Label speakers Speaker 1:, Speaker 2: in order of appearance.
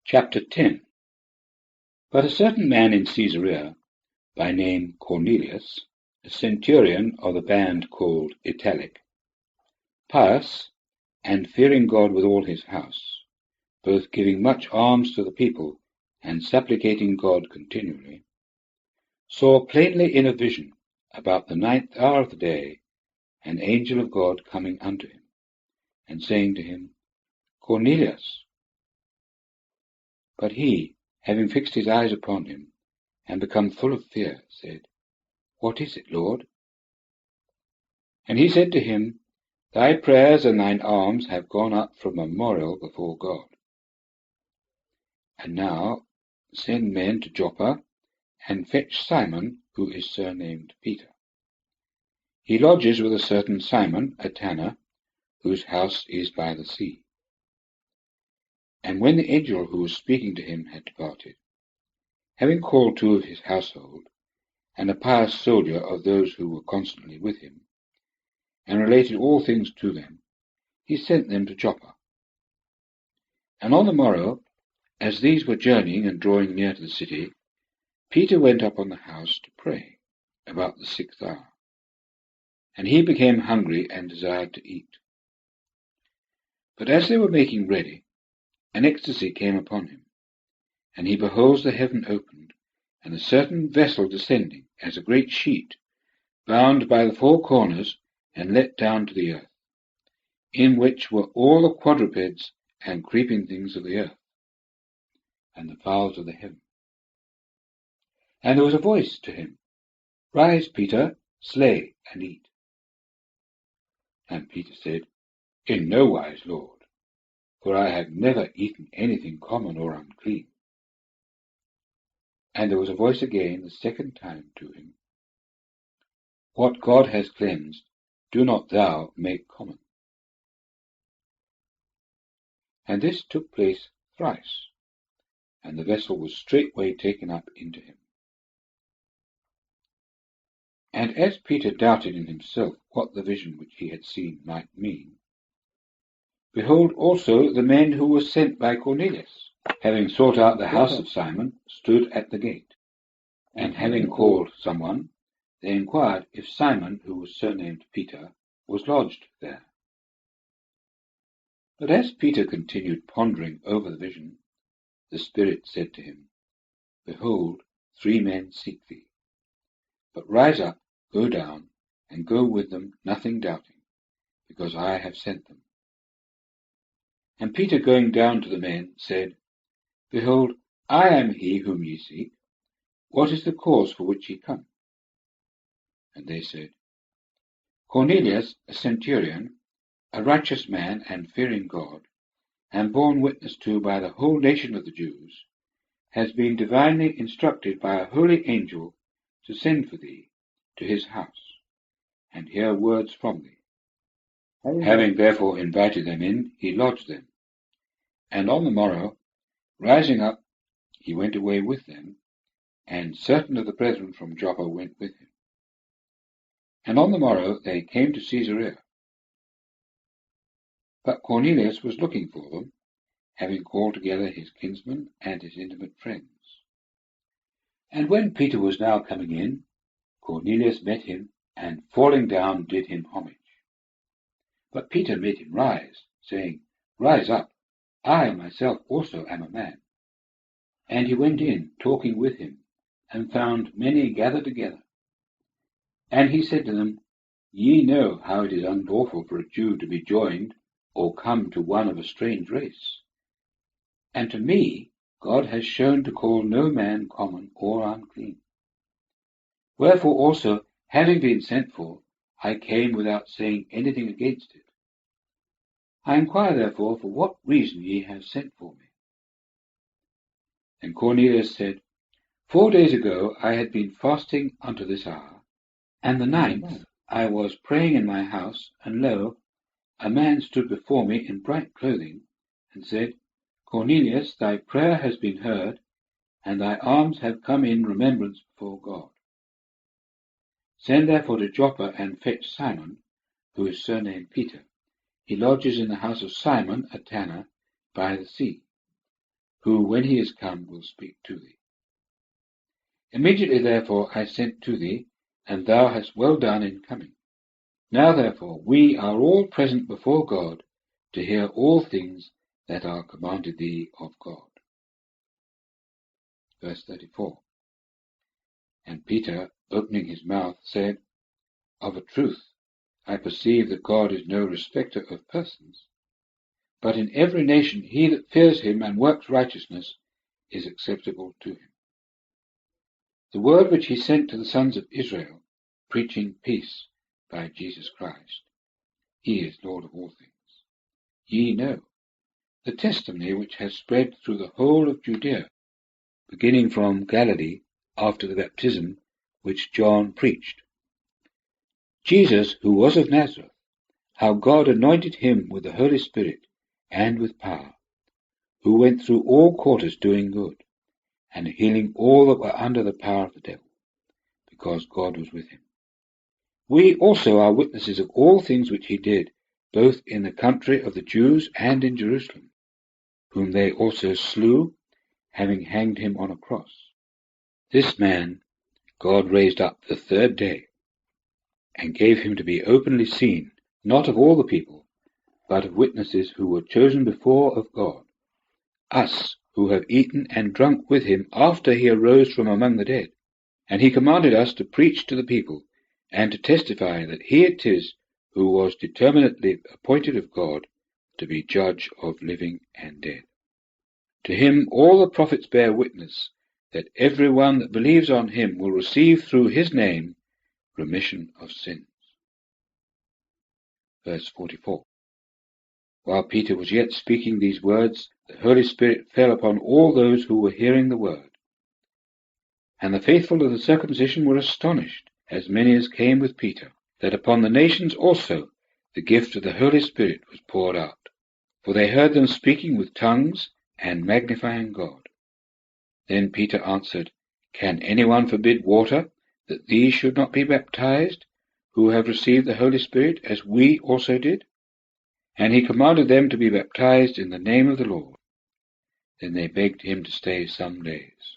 Speaker 1: Chapter 10. But a certain man in Caesarea, by name Cornelius, a centurion of the band called Italic, pious, and fearing God with all his house, both giving much alms to the people, and supplicating God continually, saw plainly in a vision, about the 9th hour of the day, an angel of God coming unto him, and saying to him, Cornelius. But he, having fixed his eyes upon him, and become full of fear, said, What is it, Lord? And he said to him, Thy prayers and thine alms have gone up for a memorial before God. And now send men to Joppa, and fetch Simon, who is surnamed Peter. He lodges with a certain Simon, a tanner, whose house is by the sea. And when the angel who was speaking to him had departed, having called 2 of his household, and a pious soldier of those who were constantly with him, and related all things to them, he sent them to Joppa. And on the morrow, as these were journeying and drawing near to the city, Peter went up on the house to pray, about the 6th hour. And he became hungry and desired to eat. But as they were making ready, an ecstasy came upon him, and he beholds the heaven opened, and a certain vessel descending, as a great sheet, bound by the 4 corners, and let down to the earth, in which were all the quadrupeds and creeping things of the earth, and the fowls of the heaven. And there was a voice to him, Rise, Peter, slay and eat. And Peter said, In no wise, Lord, for I have never eaten anything common or unclean. And there was a voice again the second time to him, What God has cleansed, do not thou make common. And this took place thrice, and the vessel was straightway taken up into him. And as Peter doubted in himself what the vision which he had seen might mean, behold also the men who were sent by Cornelius, having sought out the house of Simon, stood at the gate. And having called someone, they inquired if Simon, who was surnamed Peter, was lodged there. But as Peter continued pondering over the vision, the Spirit said to him, Behold, 3 men seek thee. But rise up, go down, and go with them, nothing doubting, because I have sent them. And Peter, going down to the men, said, Behold, I am he whom ye seek. What is the cause for which ye come? And they said, Cornelius, a centurion, a righteous man and fearing God, and borne witness to by the whole nation of the Jews, has been divinely instructed by a holy angel to send for thee to his house, and hear words from thee. Having therefore invited them in, he lodged them. And on the morrow, rising up, he went away with them, and certain of the brethren from Joppa went with him. And on the morrow they came to Caesarea. But Cornelius was looking for them, having called together his kinsmen and his intimate friends. And when Peter was now coming in, Cornelius met him, and falling down did him homage. But Peter made him rise, saying, Rise up, I myself also am a man. And he went in, talking with him, and found many gathered together. And he said to them, Ye know how it is unlawful for a Jew to be joined or come to one of a strange race. And to me God has shown to call no man common or unclean. Wherefore also, having been sent for, I came without saying anything against it. I inquire therefore for what reason ye have sent for me. And Cornelius said, 4 days ago I had been fasting unto this hour, and the 9th I was praying in my house, and lo, a man stood before me in bright clothing, and said, Cornelius, thy prayer has been heard, and thy alms have come in remembrance before God. Send therefore to Joppa, and fetch Simon, who is surnamed Peter. He lodges in the house of Simon, a tanner, by the sea. who, when he is come, will speak to thee. Immediately therefore I sent to thee, and thou hast well done in coming. Now therefore we are all present before God, to hear all things that are commanded thee of God. Verse 34. And Peter, opening his mouth, said, Of a truth, I perceive that God is no respecter of persons, but in every nation he that fears him and works righteousness is acceptable to him. The word which he sent to the sons of Israel, preaching peace by Jesus Christ. He is Lord of all things. Ye know the testimony which has spread through the whole of Judea, beginning from Galilee after the baptism which John preached. Jesus, who was of Nazareth, how God anointed him with the Holy Spirit and with power, who went through all quarters doing good, and healing all that were under the power of the devil, because God was with him. We also are witnesses of all things which he did, both in the country of the Jews and in Jerusalem, whom they also slew, having hanged him on a cross. This man God raised up the third day, and gave him to be openly seen, not of all the people, but of witnesses who were chosen before of God, us who have eaten and drunk with him after he arose from among the dead. And he commanded us to preach to the people, and to testify that he it is who was determinately appointed of God to be judge of living and dead. To him all the prophets bear witness that every one that believes on him will receive through his name remission of sins. Verse 44. While Peter was yet speaking these words, the Holy Spirit fell upon all those who were hearing the word. And the faithful of the circumcision were astonished, as many as came with Peter, that upon the nations also the gift of the Holy Spirit was poured out. For they heard them speaking with tongues and magnifying God. Then Peter answered, Can anyone forbid water, that these should not be baptized, who have received the Holy Spirit, as we also did? And he commanded them to be baptized in the name of the Lord. Then they begged him to stay some days.